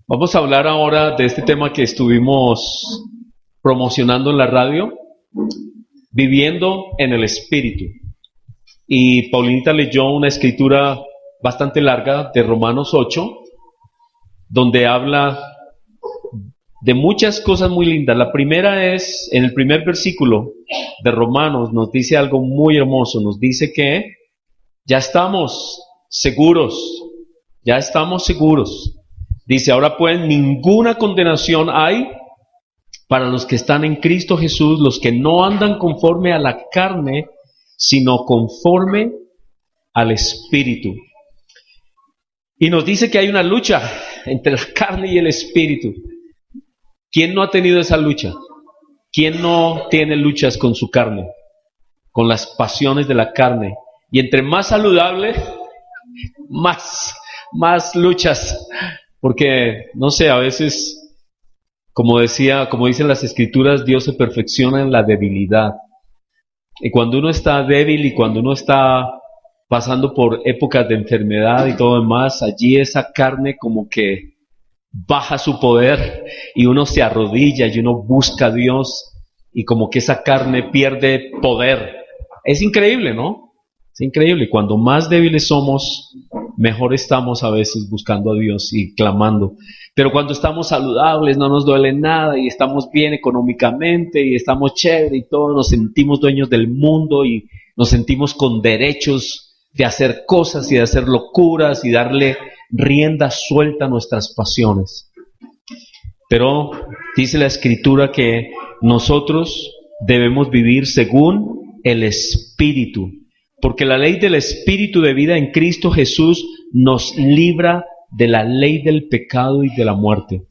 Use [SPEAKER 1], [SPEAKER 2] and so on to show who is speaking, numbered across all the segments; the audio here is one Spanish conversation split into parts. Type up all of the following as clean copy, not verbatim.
[SPEAKER 1] Vamos a hablar ahora de este tema que estuvimos promocionando en la radio, viviendo en el Espíritu. Y Paulinita leyó una escritura bastante larga de Romanos 8, donde habla de muchas cosas muy lindas. La primera es, en el primer versículo de Romanos, nos dice algo muy hermoso. Nos dice que ya estamos seguros, ya estamos seguros. Dice, ahora pues ninguna condenación hay para los que están en Cristo Jesús, los que no andan conforme a la carne, sino conforme al Espíritu. Y nos dice que hay una lucha entre la carne y el Espíritu. ¿Quién no ha tenido esa lucha? ¿Quién no tiene luchas con su carne? Con las pasiones de la carne. Y entre más saludable, más luchas. Porque, no sé, a veces, como dicen las Escrituras, Dios se perfecciona en la debilidad. Y cuando uno está débil y cuando uno está pasando por épocas de enfermedad y todo demás, allí esa carne como que baja su poder y uno se arrodilla y uno busca a Dios y como que esa carne pierde poder. Es increíble, ¿no? Es increíble. Cuando más débiles somos, mejor estamos a veces buscando a Dios y clamando. Pero cuando estamos saludables, no nos duele nada y estamos bien económicamente y estamos chévere y todo, nos sentimos dueños del mundo y nos sentimos con derechos de hacer cosas y de hacer locuras y darle rienda suelta a nuestras pasiones. Pero dice la Escritura que nosotros debemos vivir según el Espíritu. Porque la ley del Espíritu de vida en Cristo Jesús nos libra de la ley del pecado y de la muerte.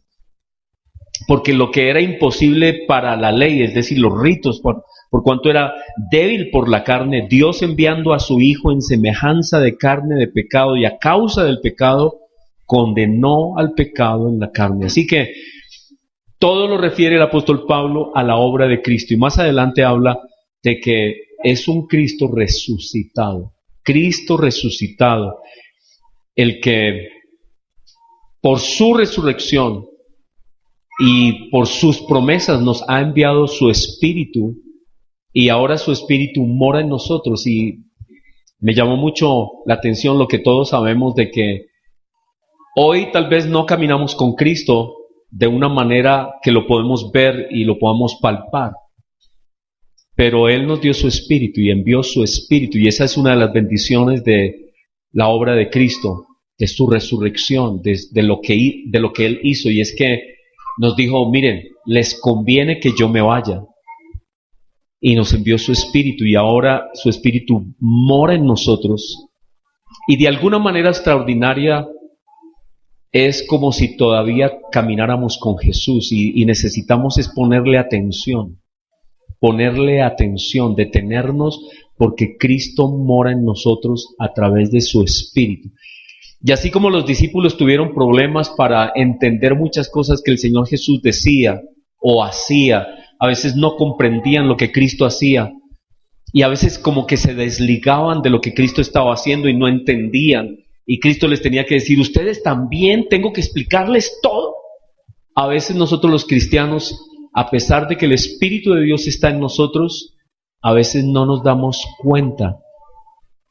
[SPEAKER 1] Porque lo que era imposible para la ley, es decir, los ritos, por cuanto era débil por la carne, Dios enviando a su Hijo en semejanza de carne de pecado y a causa del pecado, condenó al pecado en la carne. Así que todo lo refiere el apóstol Pablo a la obra de Cristo. Y más adelante habla de que es un Cristo resucitado, el que por su resurrección y por sus promesas nos ha enviado su Espíritu y ahora su Espíritu mora en nosotros. Y me llamó mucho la atención lo que todos sabemos de que hoy tal vez no caminamos con Cristo de una manera que lo podemos ver y lo podamos palpar. Pero Él nos dio su Espíritu y envió su Espíritu, y esa es una de las bendiciones de la obra de Cristo, de su resurrección, de lo que Él hizo, y es que nos dijo, miren, les conviene que yo me vaya, y nos envió su Espíritu, y ahora su Espíritu mora en nosotros, y de alguna manera extraordinaria es como si todavía camináramos con Jesús, y necesitamos es ponerle atención, detenernos, porque Cristo mora en nosotros a través de su Espíritu. Y así como los discípulos tuvieron problemas para entender muchas cosas que el Señor Jesús decía o hacía, a veces no comprendían lo que Cristo hacía, y a veces como que se desligaban de lo que Cristo estaba haciendo y no entendían, y Cristo les tenía que decir, ustedes también tengo que explicarles todo. A veces nosotros los cristianos, a pesar de que el Espíritu de Dios está en nosotros, a veces no nos damos cuenta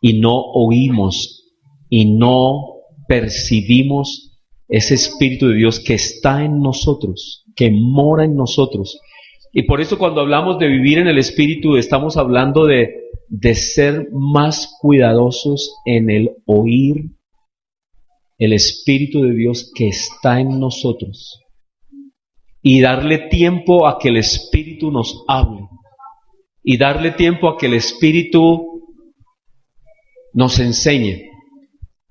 [SPEAKER 1] y no oímos y no percibimos ese Espíritu de Dios que está en nosotros, que mora en nosotros. Y por eso cuando hablamos de vivir en el Espíritu, estamos hablando de ser más cuidadosos en el oír el Espíritu de Dios que está en nosotros. Y darle tiempo a que el Espíritu nos hable. Y darle tiempo a que el Espíritu nos enseñe.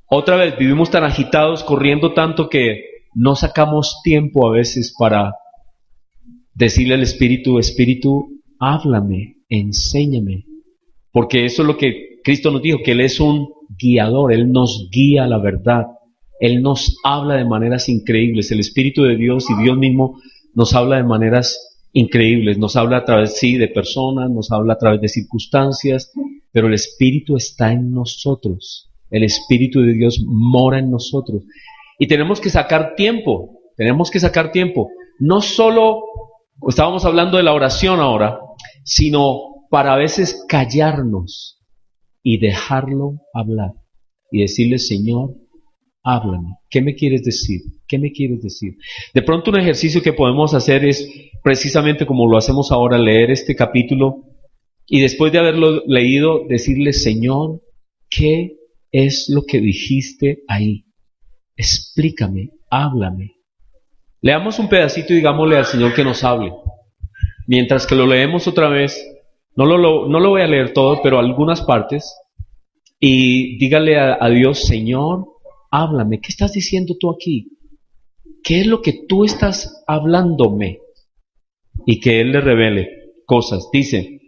[SPEAKER 1] Otra vez, vivimos tan agitados, corriendo tanto que no sacamos tiempo a veces para decirle al Espíritu, Espíritu, háblame, enséñame. Porque eso es lo que Cristo nos dijo, que Él es un guiador, Él nos guía a la verdad. Él nos habla de maneras increíbles. El Espíritu de Dios y Dios mismo nos habla de maneras increíbles, nos habla a través, sí, de personas, nos habla a través de circunstancias, pero el Espíritu está en nosotros, el Espíritu de Dios mora en nosotros, y tenemos que sacar tiempo tenemos que sacar tiempo. No solo, estábamos hablando de la oración ahora, sino para a veces callarnos y dejarlo hablar. Y decirle, Señor, háblame. ¿Qué me quieres decir? ¿Qué me quieres decir? De pronto un ejercicio que podemos hacer es precisamente como lo hacemos ahora, leer este capítulo y después de haberlo leído, decirle, Señor, ¿qué es lo que dijiste ahí? Explícame, háblame. Leamos un pedacito y digámosle al Señor que nos hable. Mientras que lo leemos otra vez, no lo voy a leer todo, pero algunas partes, y dígale a Dios, Señor, háblame, ¿qué estás diciendo tú aquí? ¿Qué es lo que tú estás hablándome? Y que Él le revele cosas. Dice,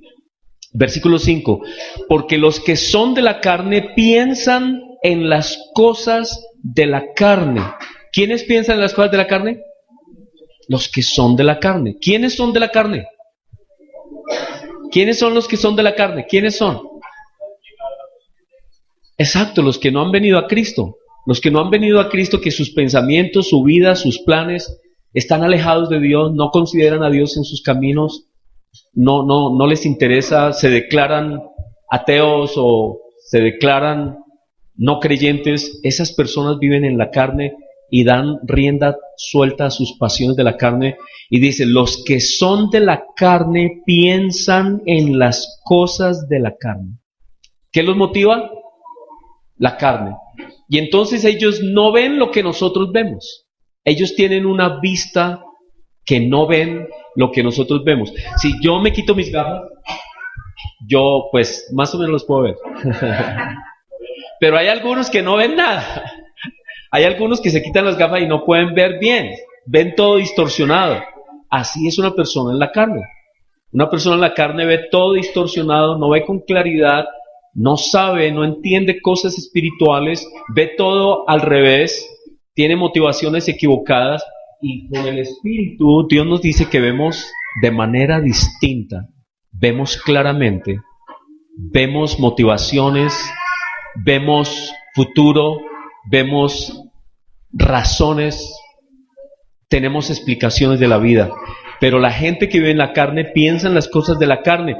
[SPEAKER 1] versículo 5, porque los que son de la carne piensan en las cosas de la carne. ¿Quiénes piensan en las cosas de la carne? Los que son de la carne. ¿Quiénes son de la carne? ¿Quiénes son los que son de la carne? ¿Quiénes son? Exacto, los que no han venido a Cristo. Los que no han venido a Cristo, que sus pensamientos, su vida, sus planes están alejados de Dios, no consideran a Dios en sus caminos, no les interesa, se declaran ateos o se declaran no creyentes. Esas personas viven en la carne y dan rienda suelta a sus pasiones de la carne. Y dice, los que son de la carne piensan en las cosas de la carne. ¿Qué los motiva? La carne. Y entonces ellos no ven lo que nosotros vemos. Ellos tienen una vista que no ven lo que nosotros vemos. Si yo me quito mis gafas, yo pues más o menos los puedo ver. Pero hay algunos que no ven nada. Hay algunos que se quitan las gafas y no pueden ver bien. Ven todo distorsionado. Así es una persona en la carne. Una persona en la carne ve todo distorsionado, no ve con claridad, no sabe, no entiende cosas espirituales, ve todo al revés, tiene motivaciones equivocadas, y con el Espíritu Dios nos dice que vemos de manera distinta, vemos claramente, vemos motivaciones, vemos futuro, vemos razones, tenemos explicaciones de la vida. Pero la gente que vive en la carne piensa en las cosas de la carne.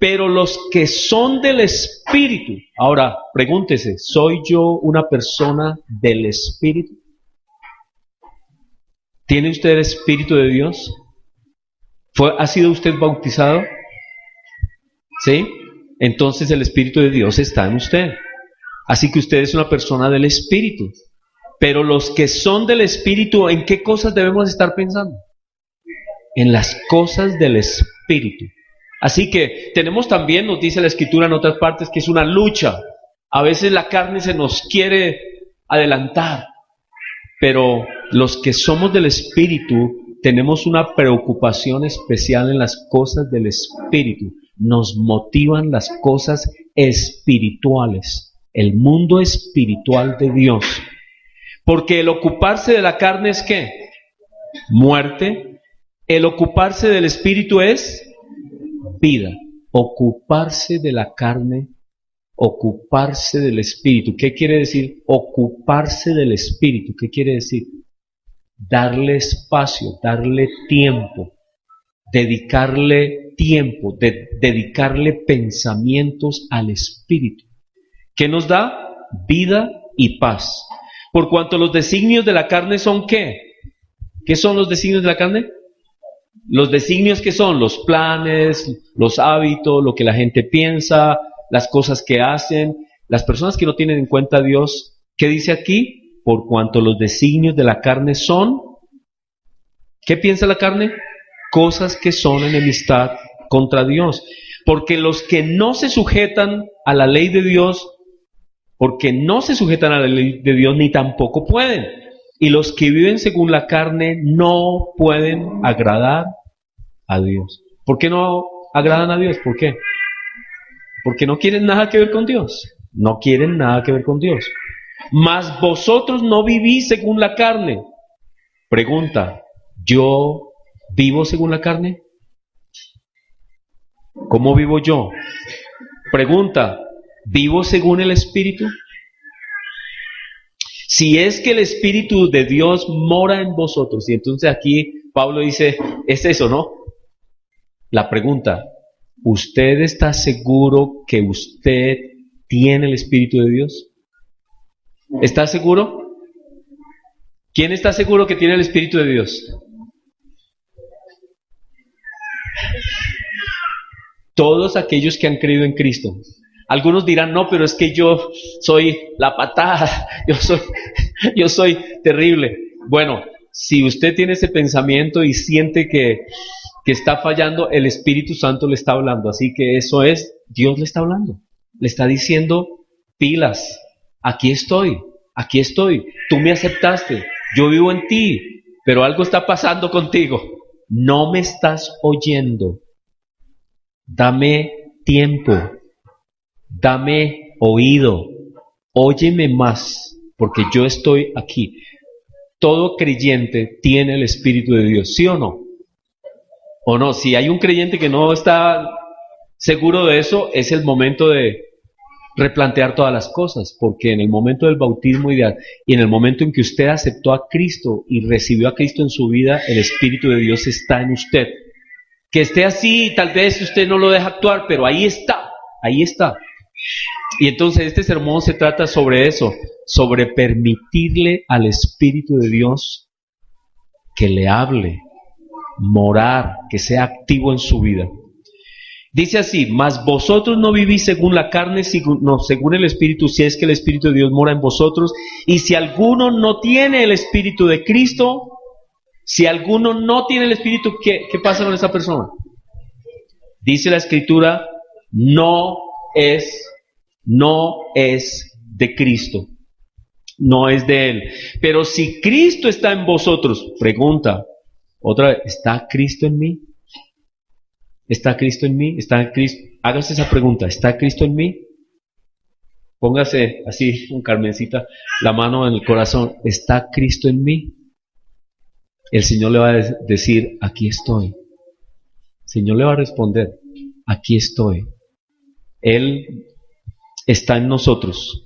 [SPEAKER 1] Pero los que son del Espíritu, ahora pregúntese, ¿soy yo una persona del Espíritu? ¿Tiene usted el Espíritu de Dios? ¿Ha sido usted bautizado? ¿Sí? Entonces el Espíritu de Dios está en usted. Así que usted es una persona del Espíritu. Pero los que son del Espíritu, ¿en qué cosas debemos estar pensando? En las cosas del Espíritu. Así que tenemos también, nos dice la Escritura en otras partes, que es una lucha. A veces la carne se nos quiere adelantar, pero los que somos del Espíritu tenemos una preocupación especial en las cosas del Espíritu. Nos motivan las cosas espirituales, el mundo espiritual de Dios. Porque el ocuparse de la carne es ¿qué? Muerte. El ocuparse del Espíritu es vida. Ocuparse de la carne, ocuparse del Espíritu. ¿Qué quiere decir ocuparse del Espíritu? ¿Qué quiere decir? Darle espacio, darle tiempo, dedicarle tiempo, dedicarle pensamientos al Espíritu. ¿Qué nos da? Vida y paz. Por cuanto los designios de la carne son ¿qué? ¿Qué son los designios de la carne? Los designios que son los planes, los hábitos, lo que la gente piensa, las cosas que hacen, las personas que no tienen en cuenta a Dios. ¿Qué dice aquí? Por cuanto los designios de la carne son, ¿qué piensa la carne? Cosas que son enemistad contra Dios. Porque los que no se sujetan a la ley de Dios, porque no se sujetan a la ley de Dios ni tampoco pueden. Y los que viven según la carne no pueden agradar a Dios. ¿Por qué no agradan a Dios? ¿Por qué? Porque no quieren nada que ver con Dios. No quieren nada que ver con Dios. Mas vosotros no vivís según la carne. Pregunta, ¿yo vivo según la carne? ¿Cómo vivo yo? Pregunta, ¿vivo según el Espíritu? Si es que el Espíritu de Dios mora en vosotros. Y entonces aquí Pablo dice, es eso, ¿no? La pregunta, ¿usted está seguro que usted tiene el Espíritu de Dios? ¿Está seguro? ¿Quién está seguro que tiene el Espíritu de Dios? Todos aquellos que han creído en Cristo. Algunos dirán, no, pero es que yo soy la patada, yo soy terrible. Bueno, si usted tiene ese pensamiento y siente que está fallando, el Espíritu Santo le está hablando. Así que eso es, Dios le está hablando. Le está diciendo, pilas, aquí estoy, tú me aceptaste, yo vivo en ti, pero algo está pasando contigo. No me estás oyendo. Dame tiempo, dame oído, óyeme más, porque yo estoy aquí. Todo creyente tiene el Espíritu de Dios, ¿sí o no? ¿O no? Si hay un creyente que no está seguro de eso, es el momento de replantear todas las cosas, porque en el momento del bautismo y en el momento en que usted aceptó a Cristo y recibió a Cristo en su vida, el Espíritu de Dios está en usted. Que esté así, tal vez usted no lo deja actuar, pero ahí está. Y entonces este sermón se trata sobre eso, sobre permitirle al Espíritu de Dios que le hable, morar, que sea activo en su vida. Dice así, mas vosotros no vivís según la carne, sino según el Espíritu, si es que el Espíritu de Dios mora en vosotros. Y si alguno no tiene el Espíritu de Cristo, si alguno no tiene el Espíritu, ¿qué pasa con esa persona? Dice la Escritura, no es de Cristo, no es de Él. Pero si Cristo está en vosotros, pregunta, otra vez, ¿está Cristo en mí? ¿Está Cristo en mí? Hágase esa pregunta, ¿está Cristo en mí? Póngase así, con Carmencita, la mano en el corazón, ¿está Cristo en mí? El Señor le va a decir, aquí estoy. El Señor le va a responder, aquí estoy. Él está en nosotros.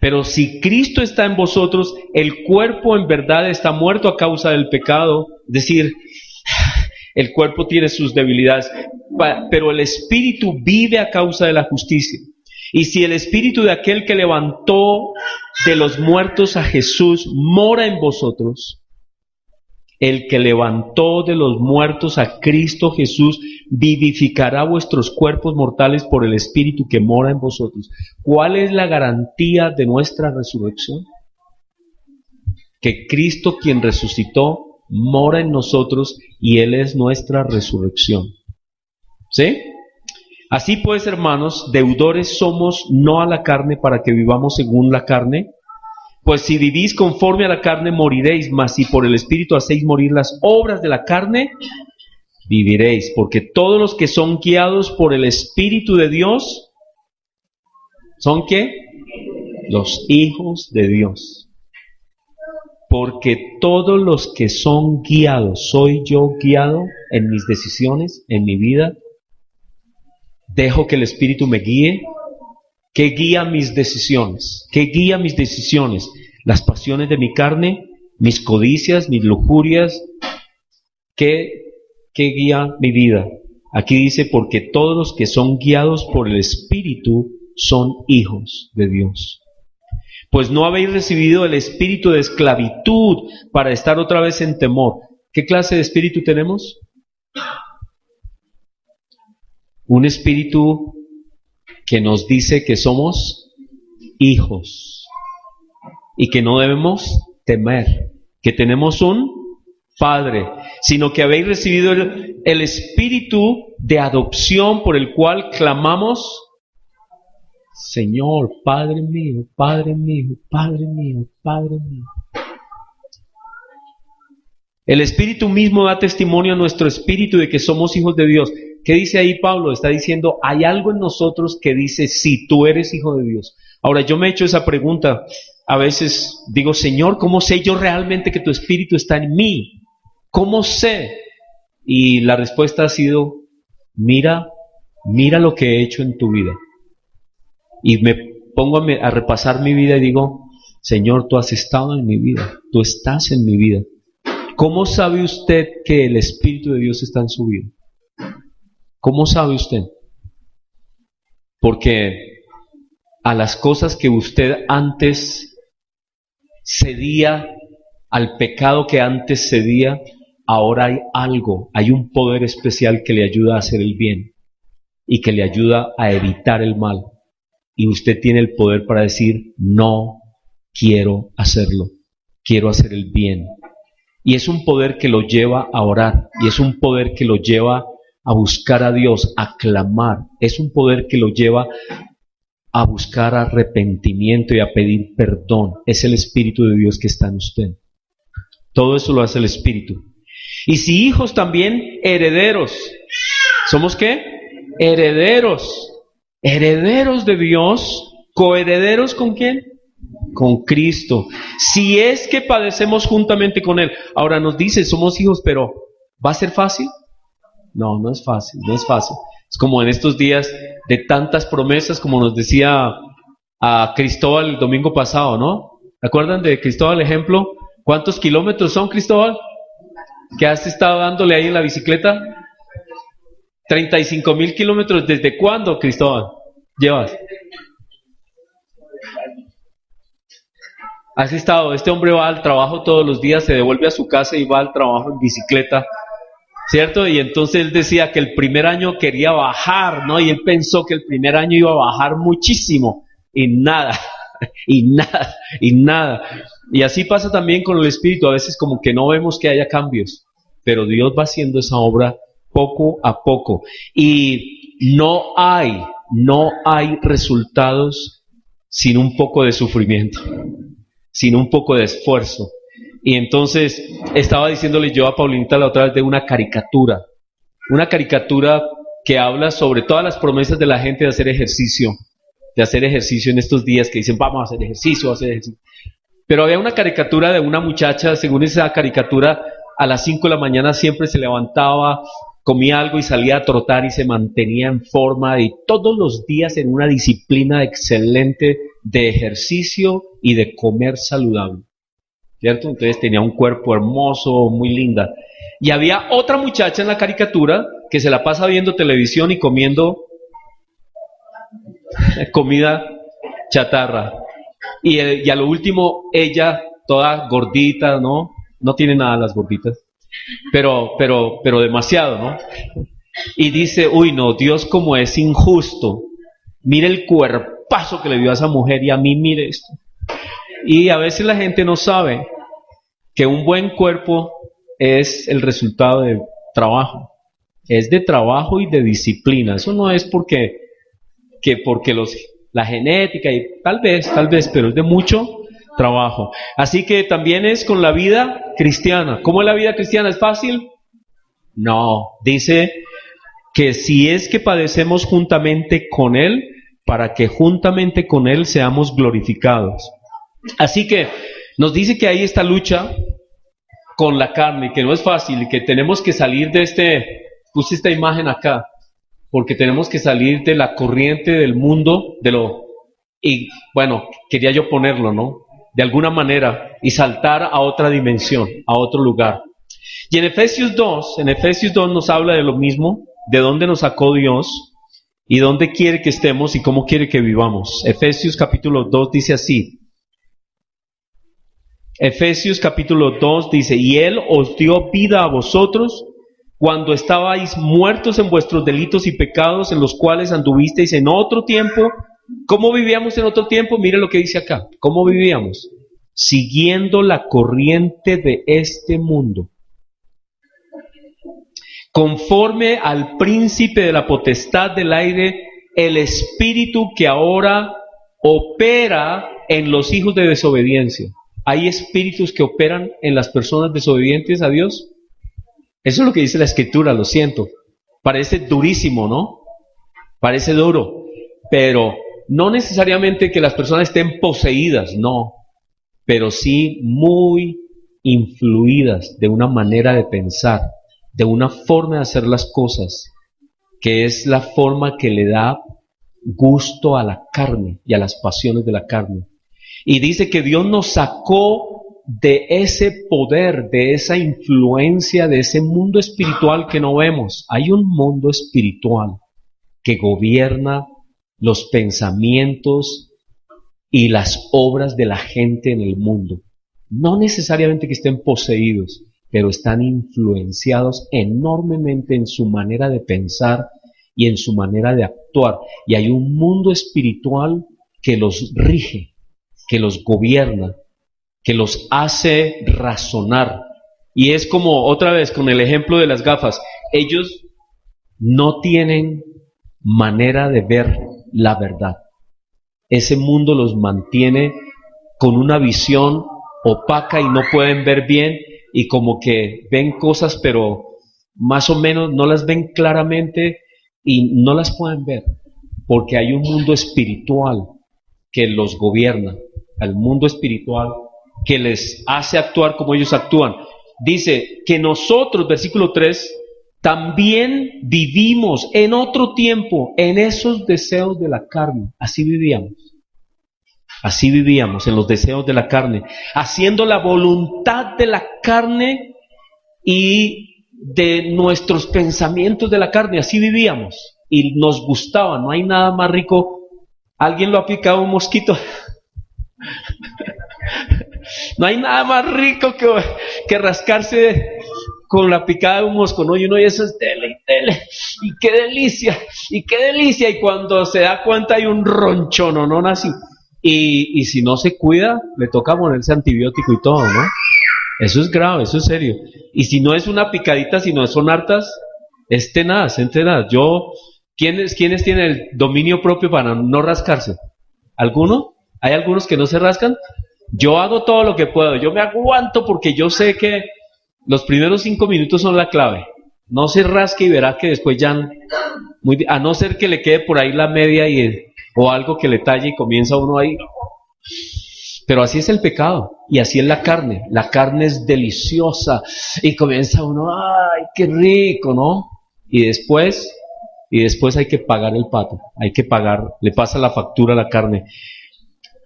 [SPEAKER 1] Pero si Cristo está en vosotros, el cuerpo en verdad está muerto a causa del pecado. Es decir, el cuerpo tiene sus debilidades, pero el Espíritu vive a causa de la justicia. Y si el Espíritu de aquel que levantó de los muertos a Jesús mora en vosotros, el que levantó de los muertos a Cristo Jesús vivificará vuestros cuerpos mortales por el Espíritu que mora en vosotros. ¿Cuál es la garantía de nuestra resurrección? Que Cristo, quien resucitó, mora en nosotros y Él es nuestra resurrección. ¿Sí? Así pues, hermanos, deudores somos no a la carne para que vivamos según la carne. Pues si vivís conforme a la carne, moriréis, mas si por el Espíritu hacéis morir las obras de la carne, viviréis. Porque todos los que son guiados por el Espíritu de Dios, ¿son qué? Los hijos de Dios. Porque todos los que son guiados, ¿soy yo guiado en mis decisiones, en mi vida? ¿Dejo que el Espíritu me guíe? ¿Qué guía mis decisiones? ¿Qué guía mis decisiones? Las pasiones de mi carne, mis codicias, mis lujurias. ¿Qué guía mi vida? Aquí dice, porque todos los que son guiados por el Espíritu son hijos de Dios. Pues no habéis recibido el espíritu de esclavitud para estar otra vez en temor. ¿Qué clase de espíritu tenemos? Un espíritu que nos dice que somos hijos y que no debemos temer, que tenemos un Padre, sino que habéis recibido el espíritu de adopción por el cual clamamos, Señor, Padre mío, Padre mío, Padre mío, Padre mío. El Espíritu mismo da testimonio a nuestro espíritu de que somos hijos de Dios. ¿Qué dice ahí Pablo? Está diciendo, hay algo en nosotros que dice, sí, tú eres hijo de Dios. Ahora, yo me he hecho esa pregunta. A veces digo, Señor, ¿cómo sé yo realmente que tu espíritu está en mí? ¿Cómo sé? Y la respuesta ha sido, mira lo que he hecho en tu vida. Y me pongo a repasar mi vida y digo, Señor, tú has estado en mi vida, tú estás en mi vida. ¿Cómo sabe usted que el Espíritu de Dios está en su vida? ¿Cómo sabe usted? Porque a las cosas que usted antes cedía, al pecado que antes cedía, ahora hay algo, hay un poder especial que le ayuda a hacer el bien y que le ayuda a evitar el mal. Y usted tiene el poder para decir, no quiero hacerlo, quiero hacer el bien. Y es un poder que lo lleva a orar, y es un poder que lo lleva a buscar a Dios, a clamar, es un poder que lo lleva a buscar arrepentimiento y a pedir perdón. Es el Espíritu de Dios que está en usted. Todo eso lo hace el Espíritu. Y si hijos también, herederos. ¿Somos qué? Herederos. Herederos de Dios, coherederos ¿con quién? Con Cristo. Si es que padecemos juntamente con Él. Ahora nos dice, somos hijos, pero ¿va a ser fácil? No, no es fácil, no es fácil. Es como en estos días de tantas promesas, como nos decía a Cristóbal el domingo pasado, ¿no? ¿Se acuerdan de Cristóbal, ejemplo? ¿Cuántos kilómetros son, Cristóbal? ¿Que has estado dándole ahí en la bicicleta? 35,000 kilómetros. ¿Desde cuándo, Cristóbal, llevas? Has estado, este hombre va al trabajo todos los días, se devuelve a su casa y va al trabajo en bicicleta, ¿cierto? Y entonces él decía que el primer año quería bajar, ¿no? Y él pensó que el primer año iba a bajar muchísimo, y nada, y nada, y nada. Y así pasa también con el Espíritu, a veces como que no vemos que haya cambios, pero Dios va haciendo esa obra poco a poco. Y no hay resultados sin un poco de sufrimiento, sin un poco de esfuerzo. Y entonces estaba diciéndole yo a Paulinita la otra vez de una caricatura que habla sobre todas las promesas de la gente de hacer ejercicio en estos días, que dicen vamos a hacer ejercicio, Pero había una caricatura de una muchacha, según esa caricatura, a las 5 de la mañana siempre se levantaba, comía algo y salía a trotar y se mantenía en forma, y todos los días en una disciplina excelente de ejercicio y de comer saludable, ¿cierto? Entonces tenía un cuerpo hermoso, muy linda. Y había otra muchacha en la caricatura que se la pasa viendo televisión y comiendo comida chatarra. Y a lo último, ella, toda gordita, ¿no? No tiene nada las gorditas, pero demasiado, ¿no? Y dice, uy, no, Dios como es injusto. Mire el cuerpazo que le dio a esa mujer y a mí, mire esto. Y a veces la gente no sabe que un buen cuerpo es el resultado de trabajo. Es de trabajo y de disciplina. Eso no es porque la genética y tal vez, pero es de mucho trabajo. Así que también es con la vida cristiana. ¿Cómo es la vida cristiana? ¿Es fácil? No. Dice que si es que padecemos juntamente con Él, para que juntamente con Él seamos glorificados. Así que nos dice que hay esta lucha con la carne, que no es fácil, y que tenemos que salir de puse esta imagen acá, porque tenemos que salir de la corriente del mundo, y bueno, quería yo ponerlo, ¿no? De alguna manera, y saltar a otra dimensión, a otro lugar. Y en Efesios 2 nos habla de lo mismo, de dónde nos sacó Dios, y dónde quiere que estemos, y cómo quiere que vivamos. Efesios capítulo 2 dice así. Efesios capítulo 2 dice, y Él os dio vida a vosotros, cuando estabais muertos en vuestros delitos y pecados, en los cuales anduvisteis en otro tiempo. ¿Cómo vivíamos en otro tiempo? Mire lo que dice acá. ¿Cómo vivíamos? Siguiendo la corriente de este mundo, conforme al príncipe de la potestad del aire, el espíritu que ahora opera en los hijos de desobediencia. ¿Hay espíritus que operan en las personas desobedientes a Dios? Eso es lo que dice la Escritura, lo siento. Parece durísimo, ¿no? Parece duro, pero no necesariamente que las personas estén poseídas, no, pero sí muy influidas de una manera de pensar, de una forma de hacer las cosas, que es la forma que le da gusto a la carne y a las pasiones de la carne. Y dice que Dios nos sacó de ese poder, de esa influencia, de ese mundo espiritual que no vemos. Hay un mundo espiritual que gobierna los pensamientos y las obras de la gente en el mundo. No necesariamente que estén poseídos, pero están influenciados enormemente en su manera de pensar y en su manera de actuar. Y hay un mundo espiritual que los rige, que los gobierna, que los hace razonar. Y es como, otra vez, con el ejemplo de las gafas, ellos no tienen manera de ver la verdad. Ese mundo los mantiene con una visión opaca y no pueden ver bien, y como que ven cosas pero más o menos no las ven claramente y no las pueden ver, porque hay un mundo espiritual que los gobierna, al mundo espiritual que les hace actuar como ellos actúan. Dice que nosotros, versículo 3, también vivimos en otro tiempo en esos deseos de la carne. Así vivíamos en los deseos de la carne, haciendo la voluntad de la carne y de nuestros pensamientos de la carne. Así vivíamos y nos gustaba. No hay nada más rico. ¿Alguien lo ha picado un mosquito? No hay nada más rico que rascarse con la picada de un mosco, ¿no? Y uno, y eso es tele, y qué delicia, y cuando se da cuenta hay un ronchón, ¿no? Así. Y si no se cuida, le toca ponerse antibiótico y todo, ¿no? Eso es grave, eso es serio. Y si no es una picadita, sino son hartas, es tenaz. ¿Quiénes tienen el dominio propio para no rascarse? ¿Alguno? ¿Hay algunos que no se rascan? Yo hago todo lo que puedo, yo me aguanto porque yo sé que los primeros 5 minutos son la clave. No se rasque y verá que después ya, a no ser que le quede por ahí la media o algo que le talle y comienza uno ahí. Pero así es el pecado y así es la carne. La carne es deliciosa y comienza uno, ¡ay, qué rico!, ¿no? Y después hay que pagar el pato, hay que pagar, le pasa la factura a la carne.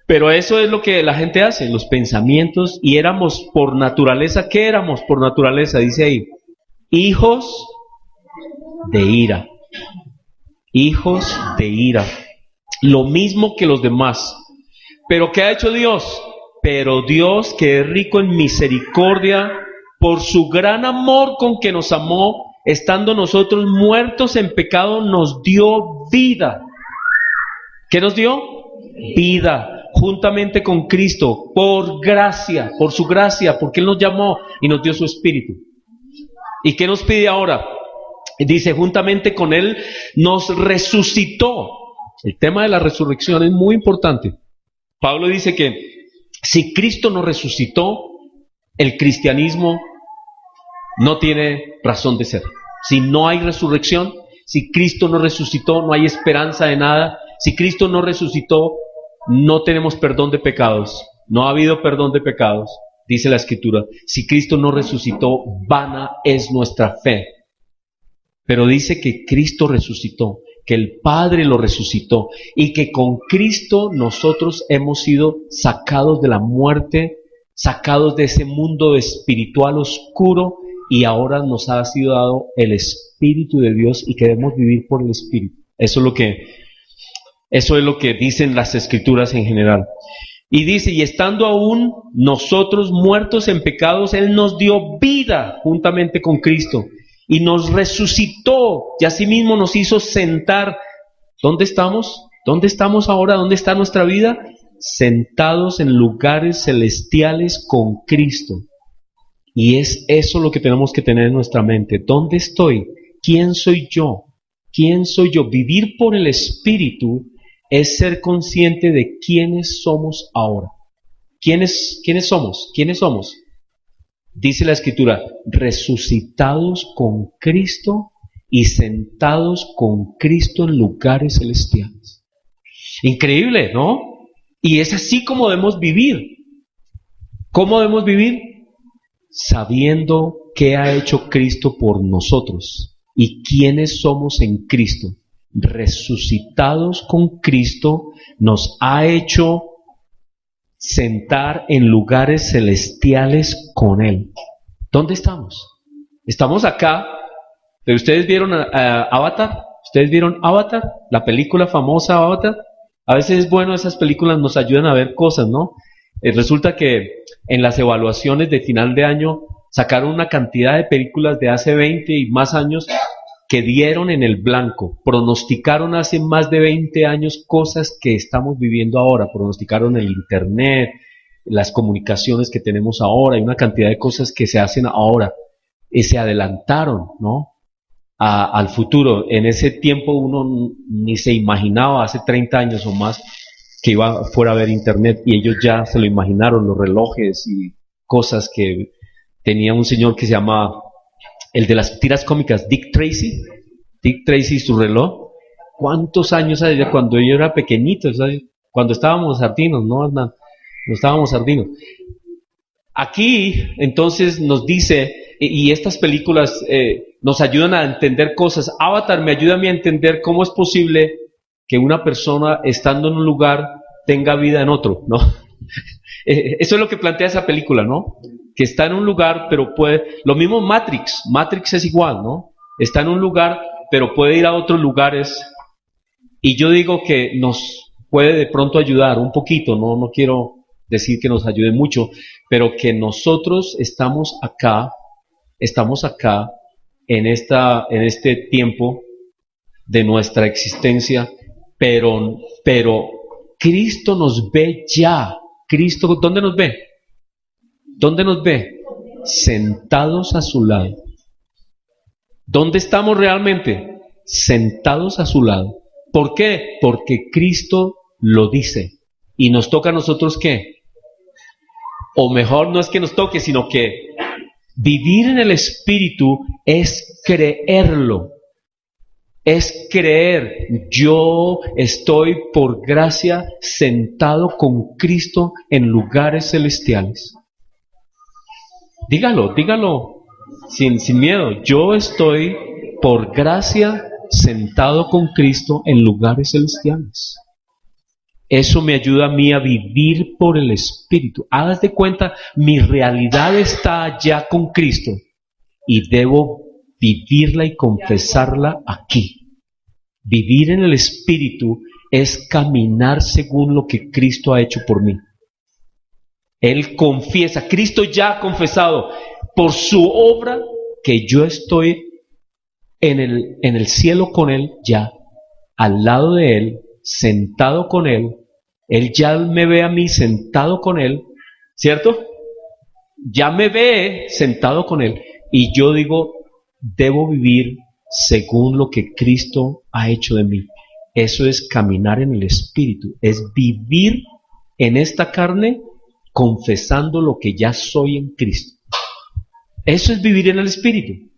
[SPEAKER 1] Pero eso es lo que la gente hace, los pensamientos, y éramos por naturaleza, ¿qué éramos por naturaleza? Dice ahí, hijos de ira, hijos de ira, lo mismo que los demás. ¿Pero qué ha hecho Dios? Pero Dios, que es rico en misericordia, por su gran amor con que nos amó, estando nosotros muertos en pecado, nos dio vida. ¿Qué nos dio? Vida. Juntamente con Cristo, por gracia, por su gracia, porque Él nos llamó y nos dio su Espíritu. ¿Y qué nos pide ahora? Dice, juntamente con Él nos resucitó. El tema de la resurrección es muy importante. Pablo dice que si Cristo nos resucitó, el cristianismo no tiene razón de ser. Si no hay resurrección, si Cristo no resucitó, no hay esperanza de nada. Si Cristo no resucitó, no tenemos perdón de pecados, no ha habido perdón de pecados, dice la Escritura. Si Cristo no resucitó, vana es nuestra fe. Pero dice que Cristo resucitó, que el Padre lo resucitó y que con Cristo nosotros hemos sido sacados de la muerte, sacados de ese mundo espiritual oscuro, y ahora nos ha sido dado el Espíritu de Dios y queremos vivir por el Espíritu. Eso es lo que dicen las Escrituras en general. Y dice, y estando aún nosotros muertos en pecados, Él nos dio vida juntamente con Cristo y nos resucitó y asimismo nos hizo sentar. ¿Dónde estamos? ¿Dónde estamos ahora? ¿Dónde está nuestra vida? Sentados en lugares celestiales con Cristo. Y es eso lo que tenemos que tener en nuestra mente. ¿Dónde estoy? ¿Quién soy yo? ¿Quién soy yo? Vivir por el Espíritu es ser consciente de quiénes somos ahora. ¿Quiénes somos? ¿Quiénes somos? Dice la Escritura, resucitados con Cristo y sentados con Cristo en lugares celestiales. Increíble, ¿no? Y es así como debemos vivir. ¿Cómo debemos vivir? Sabiendo qué ha hecho Cristo por nosotros y quiénes somos en Cristo. Resucitados con Cristo, nos ha hecho sentar en lugares celestiales con Él. ¿Dónde estamos? Estamos acá, pero ustedes vieron Avatar. ¿Ustedes vieron Avatar? La película famosa Avatar. A veces es bueno, esas películas nos ayudan a ver cosas, ¿no? Resulta que en las evaluaciones de final de año sacaron una cantidad de películas de hace 20 y más años que dieron en el blanco, pronosticaron hace más de 20 años cosas que estamos viviendo ahora, pronosticaron el internet, las comunicaciones que tenemos ahora, y una cantidad de cosas que se hacen ahora, y se adelantaron, ¿no? Al futuro. En ese tiempo uno ni se imaginaba, hace 30 años o más, que fuera a haber internet, y ellos ya se lo imaginaron, los relojes y cosas que tenía un señor que se llama, el de las tiras cómicas, Dick Tracy y su reloj. ¿Cuántos años hace? Cuando yo era pequeñito, ¿sabes? Cuando estábamos sardinos, ¿no, Hernán? No estábamos sardinos. Aquí, entonces, nos dice, y estas películas nos ayudan a entender cosas. Avatar me ayuda a mí a entender cómo es posible que una persona, estando en un lugar, tenga vida en otro, ¿no? Eso es lo que plantea esa película, ¿no? Que está en un lugar, pero puede... Lo mismo Matrix es igual, ¿no? Está en un lugar, pero puede ir a otros lugares. Y yo digo que nos puede de pronto ayudar un poquito, no quiero decir que nos ayude mucho, pero que nosotros estamos acá en este tiempo de nuestra existencia, pero Cristo nos ve ya. Cristo, ¿dónde nos ve? ¿Dónde nos ve? Sentados a su lado. ¿Dónde estamos realmente? Sentados a su lado. ¿Por qué? Porque Cristo lo dice. ¿Y nos toca a nosotros qué? O mejor, no es que nos toque, sino que vivir en el Espíritu es creerlo. Es creer, yo estoy por gracia sentado con Cristo en lugares celestiales. Dígalo sin miedo. Yo estoy por gracia sentado con Cristo en lugares celestiales. Eso me ayuda a mí a vivir por el Espíritu. Hagas de cuenta, mi realidad está allá con Cristo y debo vivirla y confesarla aquí. Vivir en el Espíritu es caminar según lo que Cristo ha hecho por mí. Él confiesa, Cristo ya ha confesado por su obra que yo estoy en el cielo con Él ya, al lado de Él, sentado con Él. Él ya me ve a mí sentado con Él, ¿cierto? Ya me ve sentado con Él. Y yo digo, debo vivir según lo que Cristo ha hecho de mí. Eso es caminar en el Espíritu, es vivir en esta carne confesando lo que ya soy en Cristo. Eso es vivir en el Espíritu.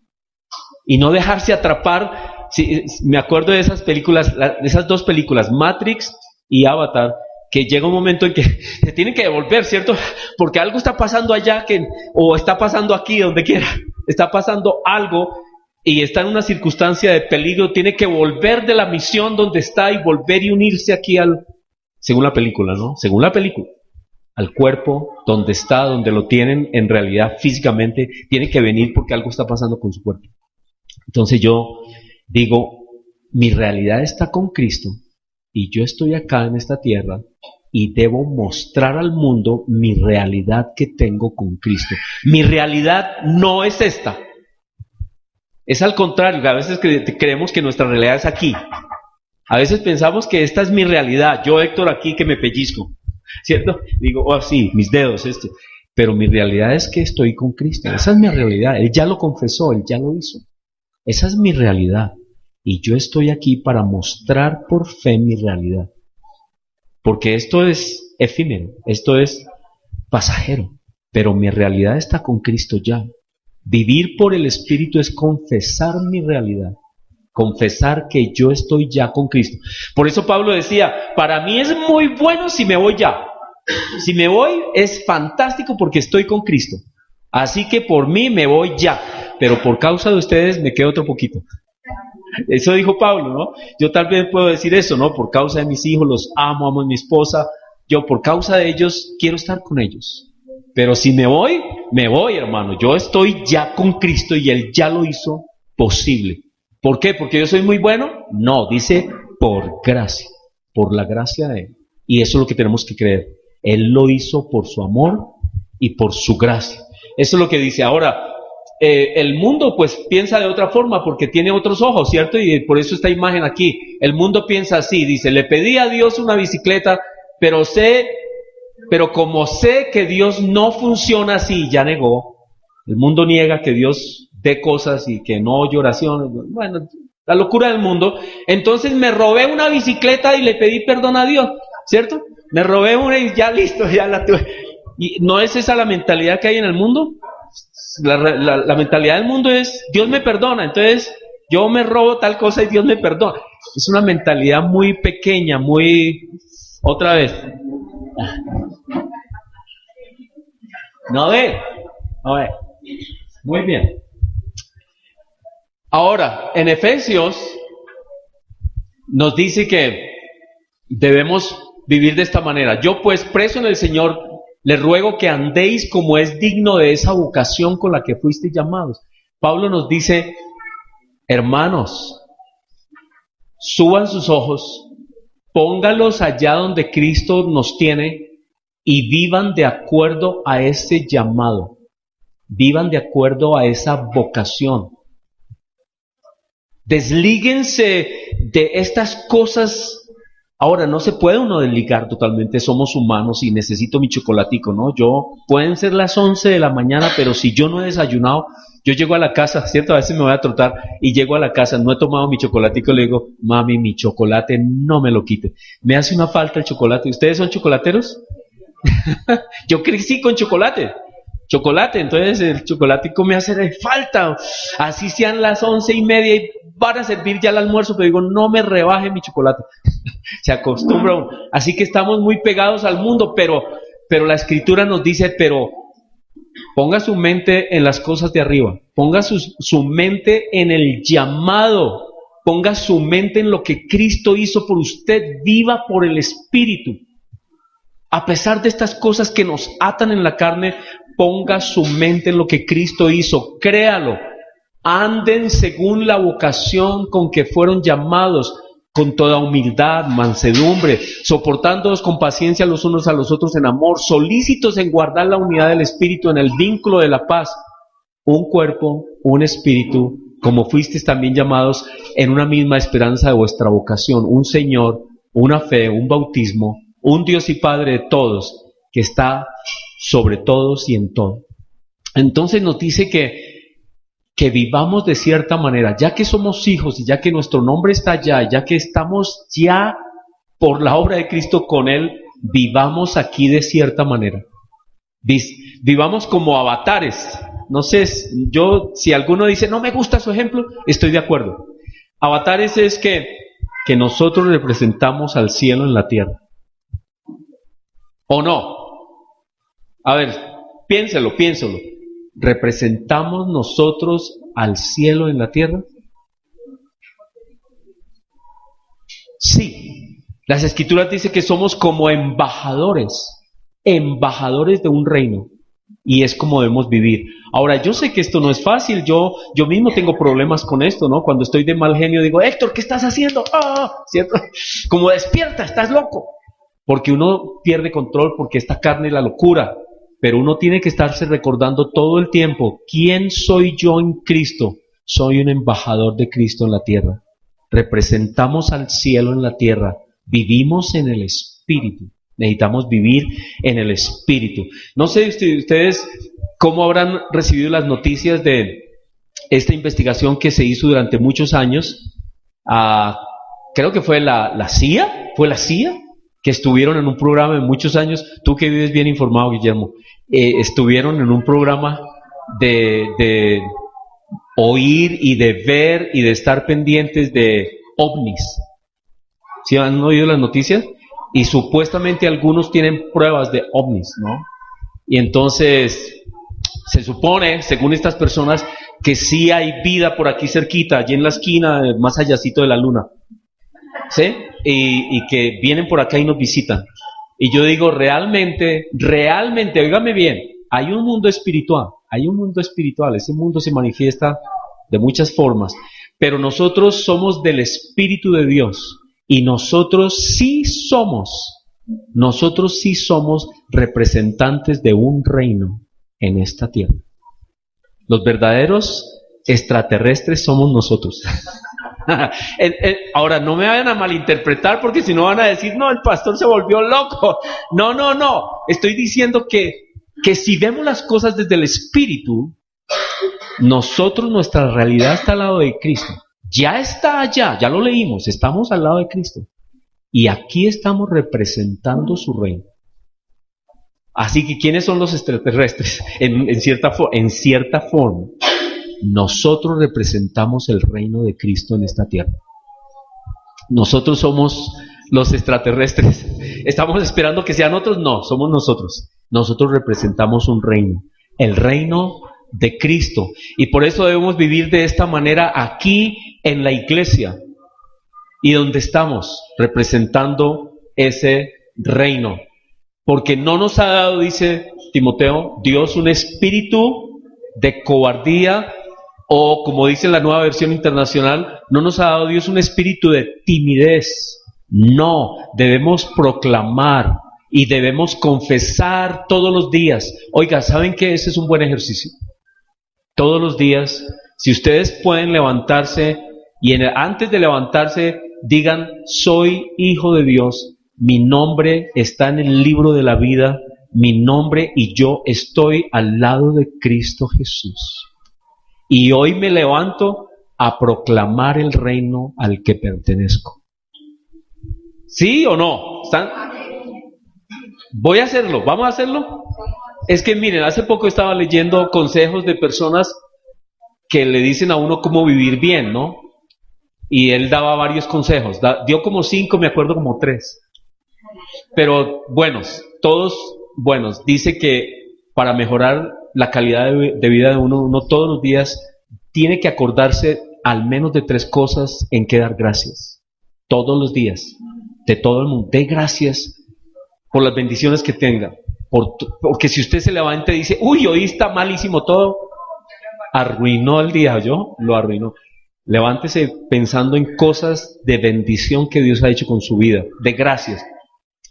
[SPEAKER 1] Y no dejarse atrapar. Sí, me acuerdo de esas películas, de esas dos películas, Matrix y Avatar, que llega un momento en que se tienen que devolver, ¿cierto? Porque algo está pasando allá, o está pasando aquí, donde quiera. Está pasando algo y está en una circunstancia de peligro, tiene que volver de la misión donde está y volver y unirse aquí según la película, ¿no? Según la película, al cuerpo donde está, donde lo tienen en realidad físicamente, tiene que venir porque algo está pasando con su cuerpo. Entonces yo digo, mi realidad está con Cristo y yo estoy acá en esta tierra y debo mostrar al mundo mi realidad que tengo con Cristo. Mi realidad no es esta. Es al contrario, a veces creemos que nuestra realidad es aquí. A veces pensamos que esta es mi realidad. Yo, Héctor, aquí que me pellizco, ¿cierto? Digo, oh sí, mis dedos, esto. Pero mi realidad es que estoy con Cristo. Esa es mi realidad. Él ya lo confesó, Él ya lo hizo. Esa es mi realidad. Y yo estoy aquí para mostrar por fe mi realidad. Porque esto es efímero, esto es pasajero. Pero mi realidad está con Cristo ya. Vivir por el Espíritu es confesar mi realidad. Confesar que yo estoy ya con Cristo. Por eso Pablo decía, para mí es muy bueno si me voy ya. Si me voy es fantástico porque estoy con Cristo. Así que por mí me voy ya. Pero por causa de ustedes me quedo otro poquito. Eso dijo Pablo, ¿no? Yo tal vez puedo decir eso, ¿no? Por causa de mis hijos, los amo a mi esposa, yo por causa de ellos quiero estar con ellos. Pero si me voy, hermano. Yo estoy ya con Cristo y Él ya lo hizo posible. ¿Por qué? ¿Porque yo soy muy bueno? No, dice por gracia, por la gracia de Él. Y eso es lo que tenemos que creer. Él lo hizo por su amor y por su gracia. Eso es lo que dice. Ahora, el mundo pues piensa de otra forma porque tiene otros ojos, ¿cierto? Y por eso esta imagen aquí. El mundo piensa así, dice, le pedí a Dios una bicicleta, pero como sé que Dios no funciona así, ya negó. El mundo niega que Dios dé cosas y que no oye oraciones. Bueno, la locura del mundo. Entonces me robé una bicicleta y le pedí perdón a Dios, ¿cierto? Me robé una y ya listo, ya la tuve. ¿Y no es esa la mentalidad que hay en el mundo? La mentalidad del mundo es, Dios me perdona, entonces yo me robo tal cosa y Dios me perdona. Es una mentalidad muy pequeña, muy... Otra vez. ¿No ve? A ver. Muy bien. Ahora, en Efesios nos dice que debemos vivir de esta manera. Yo pues, preso en el Señor, les ruego que andéis como es digno de esa vocación con la que fuisteis llamados. Pablo nos dice, hermanos, suban sus ojos, póngalos allá donde Cristo nos tiene y vivan de acuerdo a ese llamado, vivan de acuerdo a esa vocación. Deslíguense de estas cosas. Ahora, no se puede uno desligar totalmente, somos humanos y necesito mi chocolatico, ¿no? Pueden ser las 11 de la mañana, pero si yo no he desayunado, yo llego a la casa, ¿cierto? A veces me voy a trotar y llego a la casa, no he tomado mi chocolatico, le digo, mami, mi chocolate no me lo quite. Me hace una falta el chocolate. ¿Ustedes son chocolateros? Yo crecí con chocolate, entonces el chocolatico me hace falta, así sean las 11:30 y van a servir ya el almuerzo, pero digo, no me rebaje mi chocolate. Se acostumbra uno. Así que estamos muy pegados al mundo, pero la Escritura nos dice, pero ponga su mente en las cosas de arriba, ponga su mente en el llamado, ponga su mente en lo que Cristo hizo por usted, viva por el Espíritu. A pesar de estas cosas que nos atan en la carne, ponga su mente en lo que Cristo hizo, créalo, anden según la vocación con que fueron llamados, con toda humildad, mansedumbre, soportándoos con paciencia los unos a los otros en amor, solícitos en guardar la unidad del Espíritu en el vínculo de la paz, un cuerpo, un espíritu, como fuisteis también llamados en una misma esperanza de vuestra vocación, un Señor, una fe, un bautismo, un Dios y Padre de todos, que está sobre todos y en todo. Entonces nos dice que vivamos de cierta manera, ya que somos hijos y ya que nuestro nombre está allá, ya que estamos ya por la obra de Cristo con Él, vivamos aquí de cierta manera. Vivamos como avatares. No sé, si alguno dice, no me gusta su ejemplo, estoy de acuerdo. Avatares es que nosotros representamos al cielo en la tierra. ¿O no? A ver, piénselo. ¿Representamos nosotros al cielo en la tierra? Sí. Las Escrituras dicen que somos como embajadores de un reino. Y es como debemos vivir. Ahora, yo sé que esto no es fácil. Yo mismo tengo problemas con esto, ¿no? Cuando estoy de mal genio digo, Héctor, ¿qué estás haciendo? ¿Cierto? Como despierta, estás loco. Porque uno pierde control, porque esta carne es la locura. Pero uno tiene que estarse recordando todo el tiempo, ¿quién soy yo en Cristo? Soy un embajador de Cristo en la tierra. Representamos al cielo en la tierra. Vivimos en el Espíritu. Necesitamos vivir en el Espíritu. No sé ustedes cómo habrán recibido las noticias de esta investigación que se hizo durante muchos años. Creo que fue la CIA. ¿Fue la CIA? Que estuvieron en un programa de muchos años, tú que vives bien informado, Guillermo, estuvieron en un programa de oír y de ver y de estar pendientes de ovnis. ¿Sí han oído las noticias? Y supuestamente algunos tienen pruebas de ovnis, ¿no? Y entonces se supone, según estas personas, que sí hay vida por aquí cerquita, allí en la esquina, más allácito de la luna. ¿Sí? Y que vienen por acá y nos visitan. Y yo digo, realmente, óigame bien, hay un mundo espiritual, ese mundo se manifiesta de muchas formas, pero nosotros somos del Espíritu de Dios y nosotros sí somos representantes de un reino en esta tierra. Los verdaderos extraterrestres somos nosotros. Ahora, no me vayan a malinterpretar porque si no van a decir, no, el pastor se volvió loco. No. Estoy diciendo que si vemos las cosas desde el Espíritu, nuestra realidad está al lado de Cristo. Ya está allá, ya lo leímos, estamos al lado de Cristo. Y aquí estamos representando su reino. Así que, ¿quiénes son los extraterrestres? En cierta forma, nosotros representamos el reino de Cristo en esta tierra. Nosotros somos los extraterrestres. ¿Estamos esperando que sean otros? No, somos nosotros. Nosotros representamos un reino, el reino de Cristo. Y por eso debemos vivir de esta manera aquí en la iglesia. Y donde estamos representando ese reino. Porque no nos ha dado, dice Timoteo, Dios un espíritu de cobardía, o como dice la Nueva Versión Internacional, no nos ha dado Dios un espíritu de timidez. No, debemos proclamar y debemos confesar todos los días. Oiga, ¿saben qué? Ese es un buen ejercicio. Todos los días, si ustedes pueden levantarse y antes de levantarse digan, soy hijo de Dios, mi nombre está en el libro de la vida, mi nombre y yo estoy al lado de Cristo Jesús. Y hoy me levanto a proclamar el reino al que pertenezco. ¿Sí o no? ¿Están? Voy a hacerlo, ¿vamos a hacerlo? Es que miren, hace poco estaba leyendo consejos de personas que le dicen a uno cómo vivir bien, ¿no? Y él daba varios consejos, dio como 5, me acuerdo como 3. Pero buenos, todos buenos. Dice que para mejorar la calidad de vida de uno todos los días tiene que acordarse al menos de 3 cosas en que dar gracias. Todos los días, de todo el mundo. Dé gracias por las bendiciones que tenga. Porque si usted se levanta y dice, uy, hoy está malísimo todo, arruinó el día, lo arruinó. Levántese pensando en cosas de bendición que Dios ha hecho con su vida, de gracias.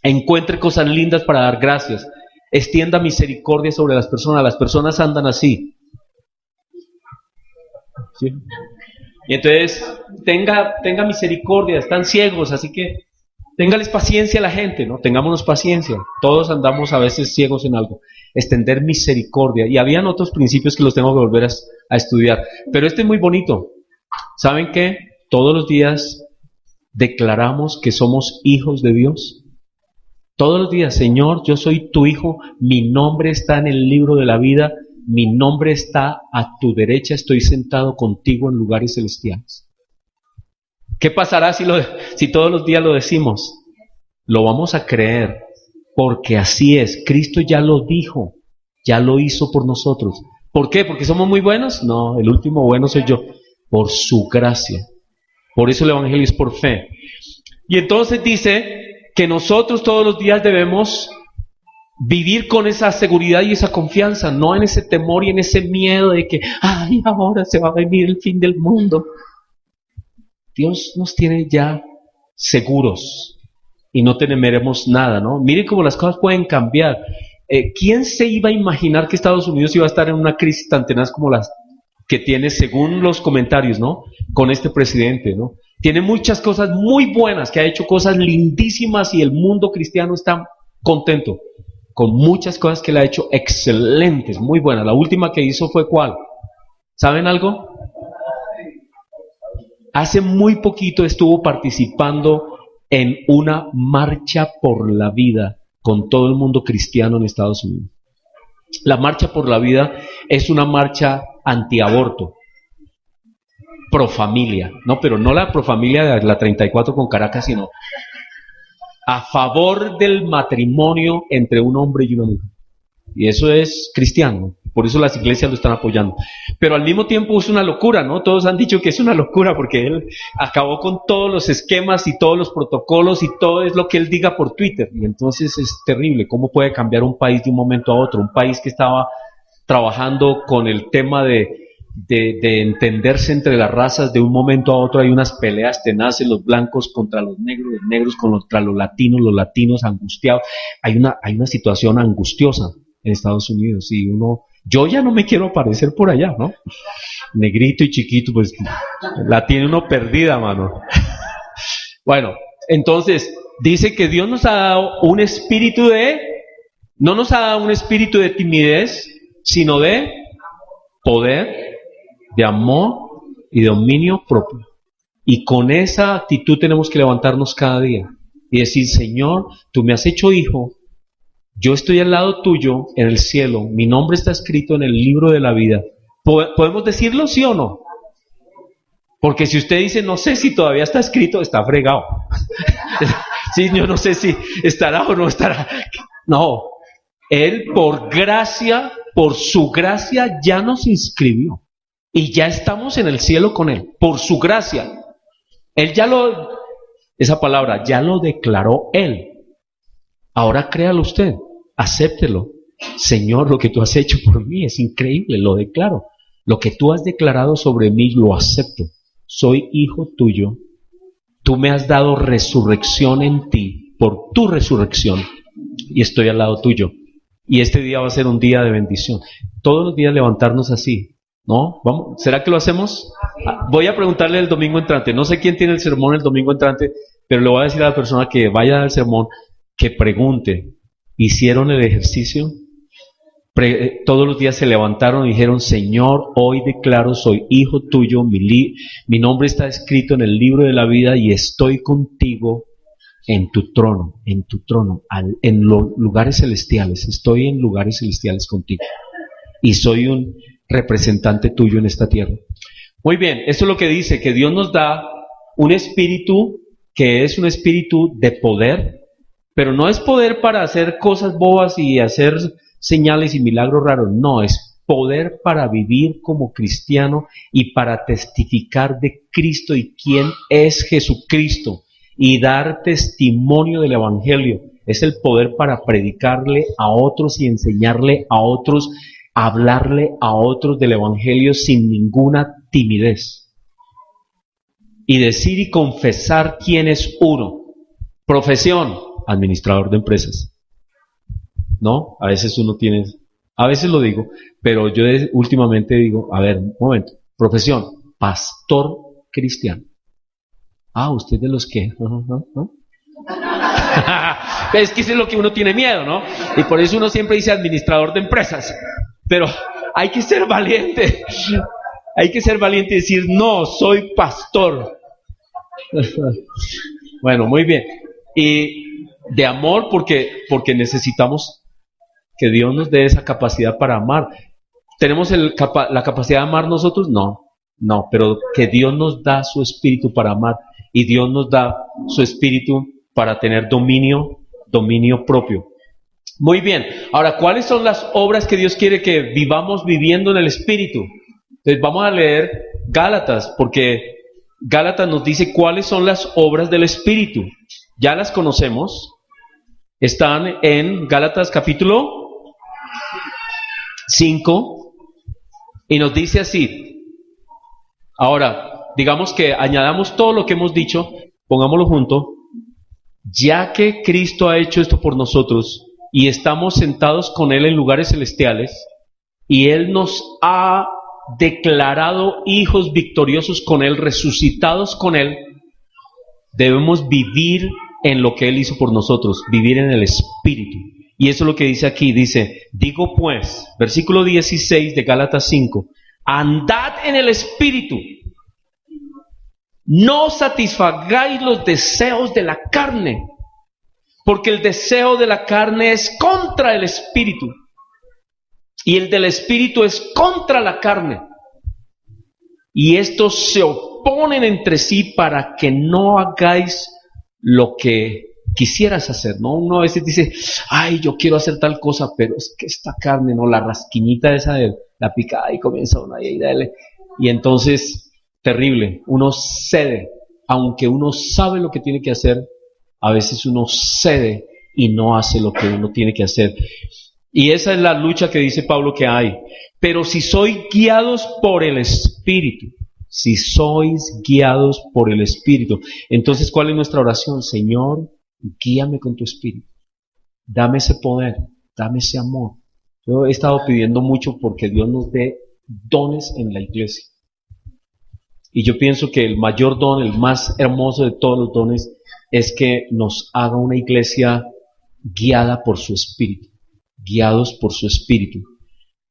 [SPEAKER 1] Encuentre cosas lindas para dar gracias. Extienda misericordia sobre las personas andan así. ¿Sí? Y entonces, tenga misericordia, están ciegos, así que téngales paciencia a la gente, ¿no? Tengámonos paciencia. Todos andamos a veces ciegos en algo. Extender misericordia. Y habían otros principios que los tengo que volver a estudiar. Pero este es muy bonito. ¿Saben qué? Todos los días declaramos que somos hijos de Dios. Todos los días, Señor, yo soy tu hijo, mi nombre está en el libro de la vida, mi nombre está a tu derecha, estoy sentado contigo en lugares celestiales. ¿Qué pasará si todos los días lo decimos? Lo vamos a creer, porque así es, Cristo ya lo dijo, ya lo hizo por nosotros. ¿Por qué? ¿Porque somos muy buenos? No, el último bueno soy yo, por su gracia. Por eso el Evangelio es por fe. Y entonces dice que nosotros todos los días debemos vivir con esa seguridad y esa confianza, no en ese temor y en ese miedo de que, ay, ahora se va a venir el fin del mundo. Dios nos tiene ya seguros y no temeremos nada, ¿no? Miren cómo las cosas pueden cambiar. ¿Quién se iba a imaginar que Estados Unidos iba a estar en una crisis tan tenaz como las que tiene, según los comentarios, ¿no? Con este presidente, ¿no? Tiene muchas cosas muy buenas, que ha hecho cosas lindísimas y el mundo cristiano está contento con muchas cosas que le ha hecho excelentes, muy buenas. La última que hizo fue ¿cuál? ¿Saben algo? Hace muy poquito estuvo participando en una marcha por la vida con todo el mundo cristiano en Estados Unidos. La marcha por la vida es una marcha antiaborto, profamilia, no, pero no la profamilia de la 34 con Caracas, sino a favor del matrimonio entre un hombre y una mujer. Y eso es cristiano, Por eso las iglesias lo están apoyando. Pero al mismo tiempo es una locura, ¿no? Todos han dicho que es una locura porque él acabó con todos los esquemas y todos los protocolos y todo es lo que él diga por Twitter. Y entonces es terrible. ¿Cómo puede cambiar un país de un momento a otro? Un país que estaba trabajando con el tema de entenderse entre las razas, de un momento a otro hay unas peleas tenaces, los blancos contra los negros contra los latinos angustiados. Hay una situación angustiosa en Estados Unidos y yo ya no me quiero aparecer por allá, ¿no? Negrito y chiquito, pues la tiene uno perdida, mano. Bueno, entonces dice que Dios nos ha dado no nos ha dado un espíritu de timidez, sino de poder, de amor y de dominio propio. Y con esa actitud tenemos que levantarnos cada día y decir, Señor, tú me has hecho hijo, yo estoy al lado tuyo en el cielo, mi nombre está escrito en el libro de la vida. ¿Podemos decirlo, sí o no? Porque si usted dice, no sé si todavía está escrito, está fregado. Sí, yo no sé si estará o no estará. No, Él por gracia, por su gracia ya nos inscribió. Y ya estamos en el cielo con Él, por su gracia. Él esa palabra, ya lo declaró Él. Ahora créalo usted, acéptelo. Señor, lo que tú has hecho por mí es increíble, lo declaro. Lo que tú has declarado sobre mí, lo acepto. Soy hijo tuyo. Tú me has dado resurrección en ti, por tu resurrección, y estoy al lado tuyo. Y este día va a ser un día de bendición. Todos los días levantarnos así. ¿No? ¿Vamos? ¿Será que lo hacemos? Voy a preguntarle el domingo entrante. No sé quién tiene el sermón el domingo entrante, pero le voy a decir a la persona que vaya al sermón que pregunte. ¿Hicieron el ejercicio? Todos los días se levantaron y dijeron, Señor, hoy declaro, soy hijo tuyo, mi nombre está escrito en el libro de la vida y estoy contigo en tu trono, en los lugares celestiales. Estoy en lugares celestiales contigo. Y soy un representante tuyo en esta tierra. Muy bien, esto es lo que dice, que Dios nos da un espíritu que es un espíritu de poder, pero no es poder para hacer cosas bobas y hacer señales y milagros raros, no, es poder para vivir como cristiano y para testificar de Cristo y quién es Jesucristo y dar testimonio del Evangelio. Es el poder para predicarle a otros y enseñarle a otros, hablarle a otros del Evangelio sin ninguna timidez. Y decir y confesar quién es uno. Profesión, administrador de empresas. ¿No? A veces a veces lo digo, pero yo últimamente digo, a ver, un momento. Profesión, pastor cristiano. Usted de los que... ¿no? Es que eso es lo que uno tiene miedo, ¿no? Y por eso uno siempre dice administrador de empresas. Pero hay que ser valiente. Hay que ser valiente y decir, no, soy pastor. Bueno, muy bien. Y de amor porque necesitamos que Dios nos dé esa capacidad para amar. ¿Tenemos la capacidad de amar nosotros? No, pero que Dios nos da su espíritu para amar y Dios nos da su espíritu para tener dominio propio. Muy bien, ahora, ¿cuáles son las obras que Dios quiere que vivamos viviendo en el espíritu? Entonces vamos a leer Gálatas, porque Gálatas nos dice cuáles son las obras del espíritu. Ya las conocemos, están en Gálatas capítulo 5 y nos dice así. Ahora, digamos que añadamos todo lo que hemos dicho, pongámoslo junto. Ya que Cristo ha hecho esto por nosotros y estamos sentados con Él en lugares celestiales y Él nos ha declarado hijos victoriosos con Él, resucitados con Él, debemos vivir en lo que Él hizo por nosotros, vivir en el Espíritu. Y eso es lo que dice aquí, dice, digo pues, versículo 16 de Gálatas 5, andad en el Espíritu, no satisfagáis los deseos de la carne, porque el deseo de la carne es contra el Espíritu, y el del Espíritu es contra la carne. Y estos se oponen entre sí para que no hagáis lo que quisieras hacer, ¿no? Uno a veces dice, ay, yo quiero hacer tal cosa, pero es que esta carne, ¿no? La rasquiñita esa de la picada y comienza uno ahí, dale. Y entonces, terrible, uno cede, aunque uno sabe lo que tiene que hacer, a veces uno cede y no hace lo que uno tiene que hacer. Y esa es la lucha que dice Pablo que hay. Pero si sois guiados por el Espíritu, si sois guiados por el Espíritu, entonces ¿cuál es nuestra oración? Señor, guíame con tu Espíritu. Dame ese poder, dame ese amor. Yo he estado pidiendo mucho porque Dios nos dé dones en la iglesia. Y yo pienso que el mayor don, el más hermoso de todos los dones, es que nos haga una iglesia guiada por su Espíritu, guiados por su Espíritu.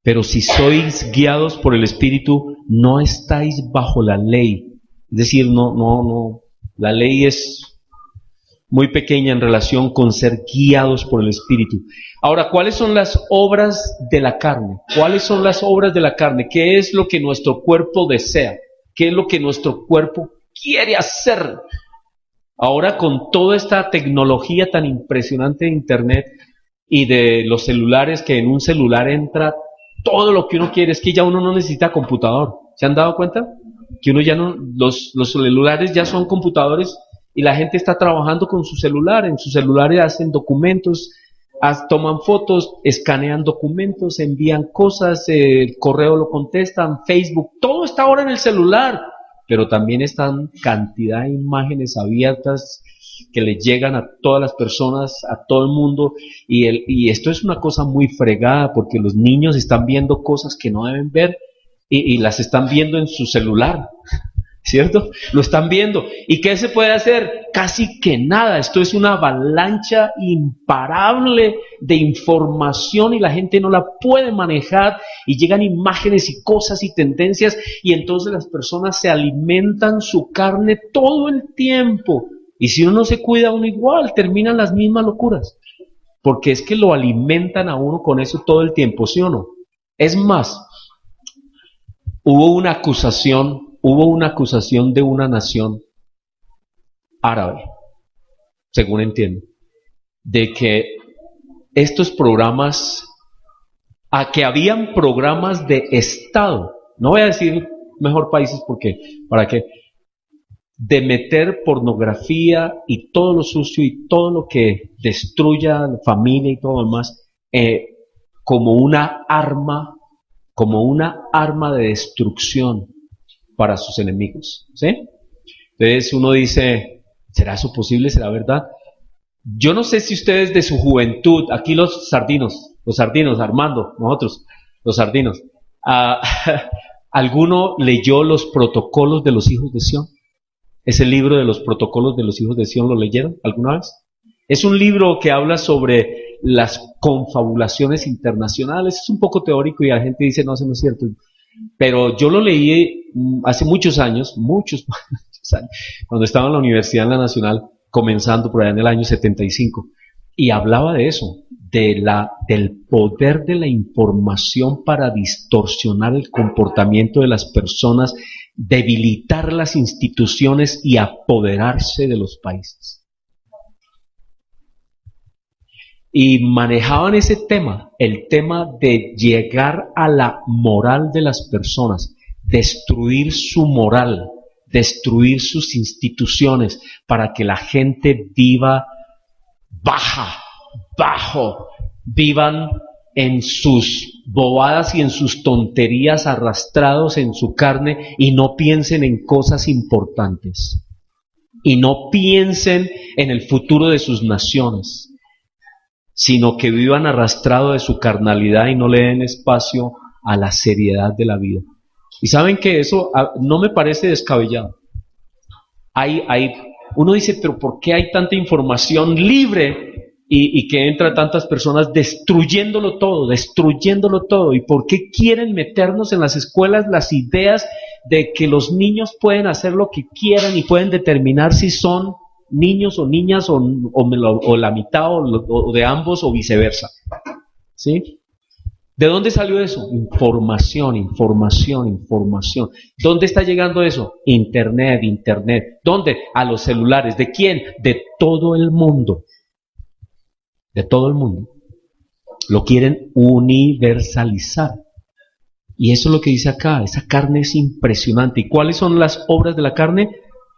[SPEAKER 1] Pero si sois guiados por el Espíritu, no estáis bajo la ley. Es decir, no, la ley es muy pequeña en relación con ser guiados por el Espíritu. Ahora, ¿cuáles son las obras de la carne? ¿Cuáles son las obras de la carne? ¿Qué es lo que nuestro cuerpo desea? ¿Qué es lo que nuestro cuerpo quiere hacer? Ahora, con toda esta tecnología tan impresionante de Internet y de los celulares, que en un celular entra todo lo que uno quiere, es que ya uno no necesita computador. ¿Se han dado cuenta? Que uno ya no, los celulares ya son computadores y la gente está trabajando con su celular. En sus celulares hacen documentos, toman fotos, escanean documentos, envían cosas, el correo lo contestan, Facebook, todo está ahora en el celular. Pero también están cantidad de imágenes abiertas que le llegan a todas las personas, a todo el mundo, y esto es una cosa muy fregada porque los niños están viendo cosas que no deben ver y las están viendo en su celular, ¿cierto? Lo están viendo. ¿Y qué se puede hacer? Casi que nada. Esto es una avalancha imparable de información y la gente no la puede manejar y llegan imágenes y cosas y tendencias y entonces las personas se alimentan su carne todo el tiempo. Y si uno no se cuida, uno igual terminan las mismas locuras. Porque es que lo alimentan a uno con eso todo el tiempo, ¿sí o no? Es más, hubo una acusación de una nación árabe, según entiendo, de que estos programas, que habían programas de Estado, no voy a decir mejor países porque, ¿para qué? De meter pornografía y todo lo sucio y todo lo que destruya la familia y todo lo demás, como una arma de destrucción para sus enemigos, ¿sí? Entonces uno dice, ¿será eso posible? ¿Será verdad? Yo no sé si ustedes de su juventud, aquí los sardinos, Armando, nosotros, los sardinos, ¿alguno leyó los protocolos de los hijos de Sión? Ese libro de los protocolos de los hijos de Sión, ¿lo leyeron alguna vez? Es un libro que habla sobre las confabulaciones internacionales, es un poco teórico y la gente dice, no, eso no es cierto. Pero yo lo leí hace muchos años, cuando estaba en la Universidad en la Nacional, comenzando por allá en el año 75, y hablaba de eso, del poder de la información para distorsionar el comportamiento de las personas, debilitar las instituciones y apoderarse de los países. Y manejaban ese tema, el tema de llegar a la moral de las personas, destruir su moral, destruir sus instituciones para que la gente viva bajo, vivan en sus bobadas y en sus tonterías arrastrados en su carne y no piensen en cosas importantes y no piensen en el futuro de sus naciones, sino que vivan arrastrados de su carnalidad y no le den espacio a la seriedad de la vida. Y saben que eso no me parece descabellado. Uno dice, pero ¿por qué hay tanta información libre y que entra tantas personas destruyéndolo todo? ¿Y por qué quieren meternos en las escuelas las ideas de que los niños pueden hacer lo que quieran y pueden determinar si son niños o niñas o la mitad o de ambos o viceversa? ¿Sí? ¿De dónde salió eso? Información. ¿Dónde está llegando eso? Internet. ¿Dónde? A los celulares. ¿De quién? De todo el mundo. de todo el mundo. Lo quieren universalizar. Y eso es lo que dice acá, esa carne es impresionante. ¿Y cuáles son las obras de la carne?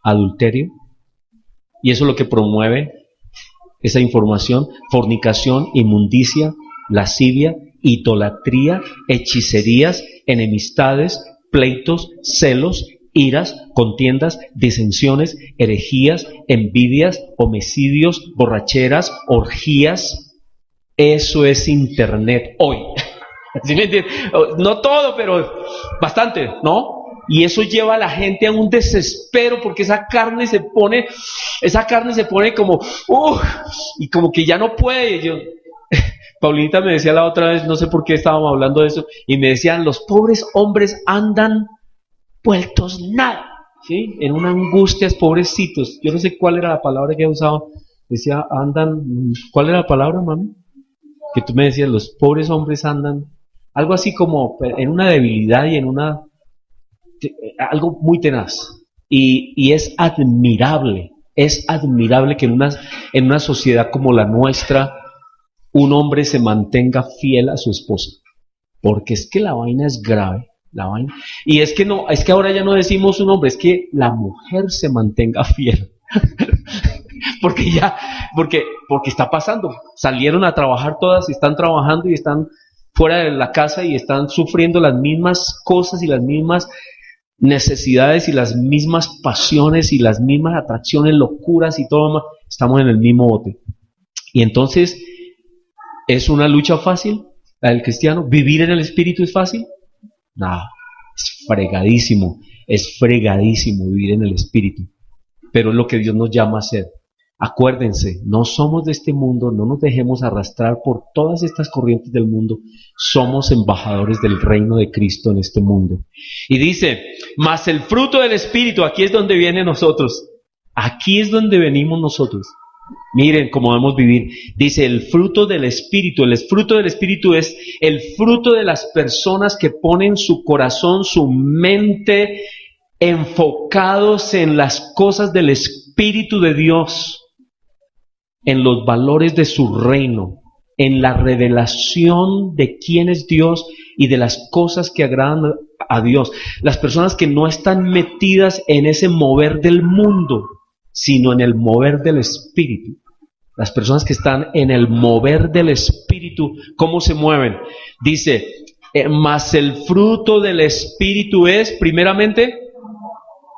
[SPEAKER 1] Adulterio. Y eso es lo que promueve esa información: fornicación, inmundicia, lascivia, idolatría, hechicerías, enemistades, pleitos, celos, iras, contiendas, disensiones, herejías, envidias, homicidios, borracheras, orgías. Eso es Internet hoy. ¿Sí me entiendes? No todo, pero bastante, ¿no? Y eso lleva a la gente a un desespero, porque esa carne se pone como, y como que ya no puede. Paulinita me decía la otra vez, no sé por qué estábamos hablando de eso, y me decían, los pobres hombres andan vueltos nada, ¿sí? En una angustia, pobrecitos. Yo no sé cuál era la palabra que he usado. Decía, andan, ¿cuál era la palabra, mami? Que tú me decías, los pobres hombres andan, algo así como en una debilidad y en una, algo muy tenaz. Y es admirable que en una sociedad como la nuestra, un hombre se mantenga fiel a su esposa. Porque es que la vaina es grave, la vaina. Y es que ahora ya no decimos un hombre, es que la mujer se mantenga fiel. porque está pasando. Salieron a trabajar todas, están trabajando y están fuera de la casa y están sufriendo las mismas cosas y las mismas necesidades y las mismas pasiones y las mismas atracciones, locuras y todo más. Estamos en el mismo bote. Y entonces, ¿es una lucha fácil la del cristiano? ¿Vivir en el Espíritu es fácil? No, es fregadísimo vivir en el Espíritu. Pero es lo que Dios nos llama a hacer. Acuérdense, no somos de este mundo, no nos dejemos arrastrar por todas estas corrientes del mundo. Somos embajadores del reino de Cristo en este mundo. Y dice, mas el fruto del Espíritu, aquí es donde viene nosotros. Aquí es donde venimos nosotros. Miren cómo debemos vivir. Dice, el fruto del Espíritu. El fruto del Espíritu es el fruto de las personas que ponen su corazón, su mente enfocados en las cosas del Espíritu de Dios, en los valores de su reino, en la revelación de quién es Dios y de las cosas que agradan a Dios. Las personas que no están metidas en ese mover del mundo, sino en el mover del Espíritu. Las personas que están en el mover del Espíritu, ¿cómo se mueven? Dice, mas el fruto del Espíritu es, primeramente,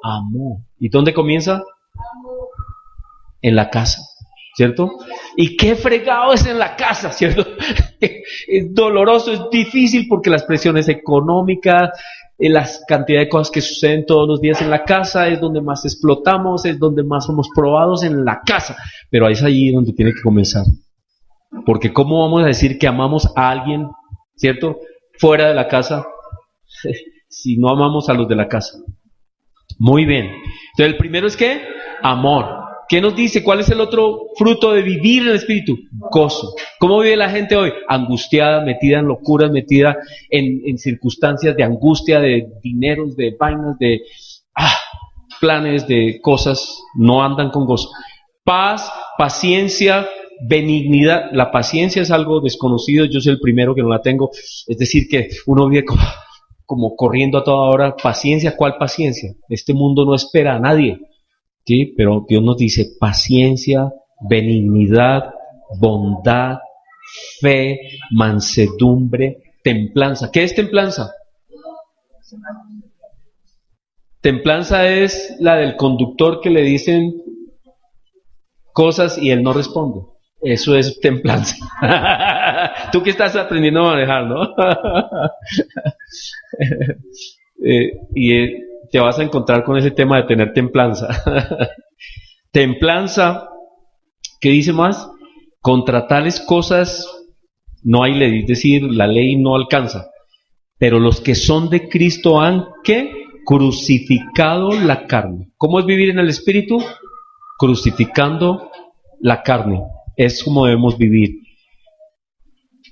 [SPEAKER 1] amor. ¿Y dónde comienza? En la casa, ¿cierto? Y qué fregado es en la casa, ¿cierto? Es doloroso, es difícil porque las presiones económicas, las cantidades de cosas que suceden todos los días en la casa, es donde más explotamos, es donde más somos probados, en la casa. Pero es allí donde tiene que comenzar. Porque ¿cómo vamos a decir que amamos a alguien, ¿cierto?, fuera de la casa, si no amamos a los de la casa? Muy bien. Entonces el primero es ¿qué? Amor. ¿Qué nos dice? ¿Cuál es el otro fruto de vivir en el Espíritu? Gozo. ¿Cómo vive la gente hoy? Angustiada, metida en locuras, metida en circunstancias de angustia, de dineros, de vainas, de planes, de cosas. No andan con gozo. Paz, paciencia, benignidad. La paciencia es algo desconocido. Yo soy el primero que no la tengo. Es decir, que uno vive como corriendo a toda hora. Paciencia, ¿cuál paciencia? Este mundo no espera a nadie. ¿Sí? Pero Dios nos dice paciencia, benignidad, bondad, fe, mansedumbre, templanza. ¿Qué es templanza? Templanza es la del conductor que le dicen cosas y él no responde. Eso es templanza. Tú que estás aprendiendo a manejar, ¿no? Te vas a encontrar con ese tema de tener templanza. Templanza, ¿qué dice más? Contra tales cosas no hay ley, es decir, la ley no alcanza. Pero los que son de Cristo han, ¿qué? Crucificado la carne. ¿Cómo es vivir en el Espíritu? Crucificando la carne. Es como debemos vivir.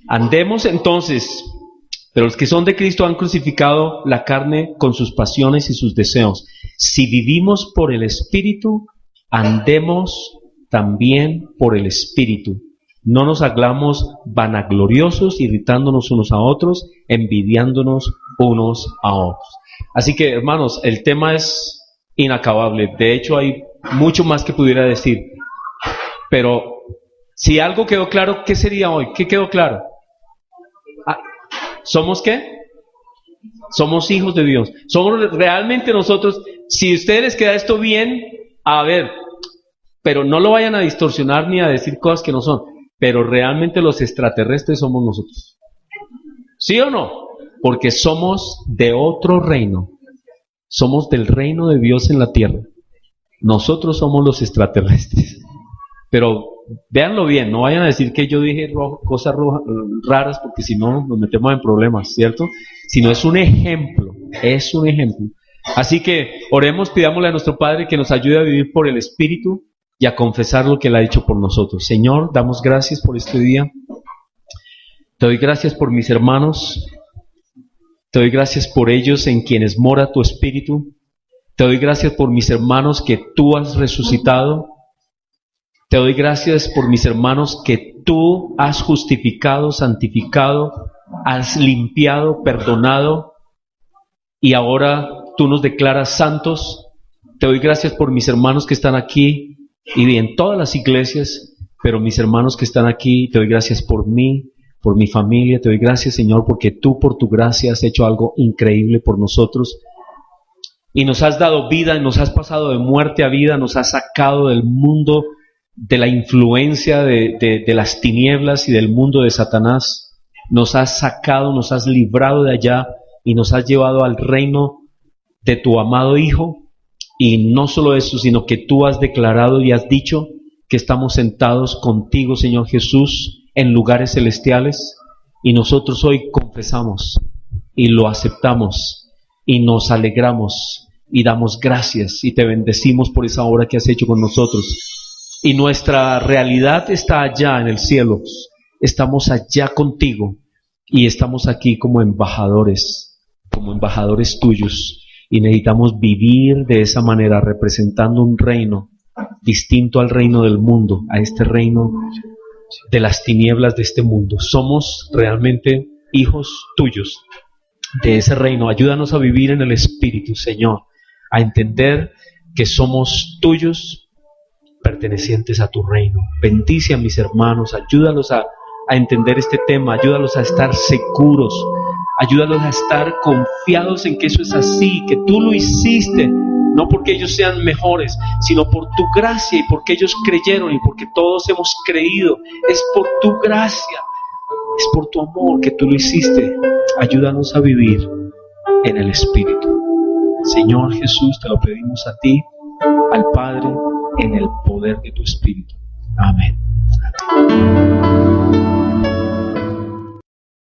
[SPEAKER 1] Andemos entonces. Pero los que son de Cristo han crucificado la carne con sus pasiones y sus deseos. Si vivimos por el Espíritu, andemos también por el Espíritu. No nos hagamos vanagloriosos, irritándonos unos a otros, envidiándonos unos a otros. Así que, hermanos, el tema es inacabable. De hecho, hay mucho más que pudiera decir. Pero si algo quedó claro, ¿qué sería hoy? ¿Qué quedó claro? ¿Somos qué? Somos hijos de Dios. Somos realmente nosotros. Si a ustedes les queda esto bien, a ver, pero no lo vayan a distorsionar ni a decir cosas que no son. Pero realmente los extraterrestres somos nosotros. ¿Sí o no? Porque somos de otro reino. Somos del reino de Dios en la tierra. Nosotros somos los extraterrestres. Pero véanlo bien, no vayan a decir que yo dije cosas raras, porque si no nos metemos en problemas, ¿cierto? Sino es un ejemplo, es un ejemplo. Así que oremos, pidámosle a nuestro Padre que nos ayude a vivir por el Espíritu y a confesar lo que Él ha hecho por nosotros. Señor, damos gracias por este día. Te doy gracias por mis hermanos. Te doy gracias por ellos en quienes mora tu Espíritu. Te doy gracias por mis hermanos que tú has resucitado. Te doy gracias por mis hermanos que tú has justificado, santificado, has limpiado, perdonado y ahora tú nos declaras santos. Te doy gracias por mis hermanos que están aquí y en todas las iglesias, pero mis hermanos que están aquí, te doy gracias por mí, por mi familia. Te doy gracias, Señor, porque tú por tu gracia has hecho algo increíble por nosotros y nos has dado vida y nos has pasado de muerte a vida, nos has sacado del mundo de la influencia de las tinieblas y del mundo de Satanás. Nos has sacado, nos has librado de allá y nos has llevado al reino de tu amado Hijo. Y no solo eso, sino que tú has declarado y has dicho que estamos sentados contigo, Señor Jesús, en lugares celestiales. Y nosotros hoy confesamos y lo aceptamos y nos alegramos y damos gracias y te bendecimos por esa obra que has hecho con nosotros. Y nuestra realidad está allá en el cielo. Estamos allá contigo y estamos aquí como embajadores tuyos. Y necesitamos vivir de esa manera, representando un reino distinto al reino del mundo, a este reino de las tinieblas de este mundo. Somos realmente hijos tuyos de ese reino. Ayúdanos a vivir en el Espíritu, Señor, a entender que somos tuyos, pertenecientes a tu reino. Bendice a mis hermanos, ayúdalos a entender este tema, ayúdalos a estar seguros, ayúdalos a estar confiados en que eso es así, que tú lo hiciste, no porque ellos sean mejores, sino por tu gracia y porque ellos creyeron y porque todos hemos creído. Es por tu gracia, es por tu amor que tú lo hiciste. Ayúdanos a vivir en el Espíritu. Señor Jesús, te lo pedimos a ti, al Padre, en el poder de tu Espíritu. Amén.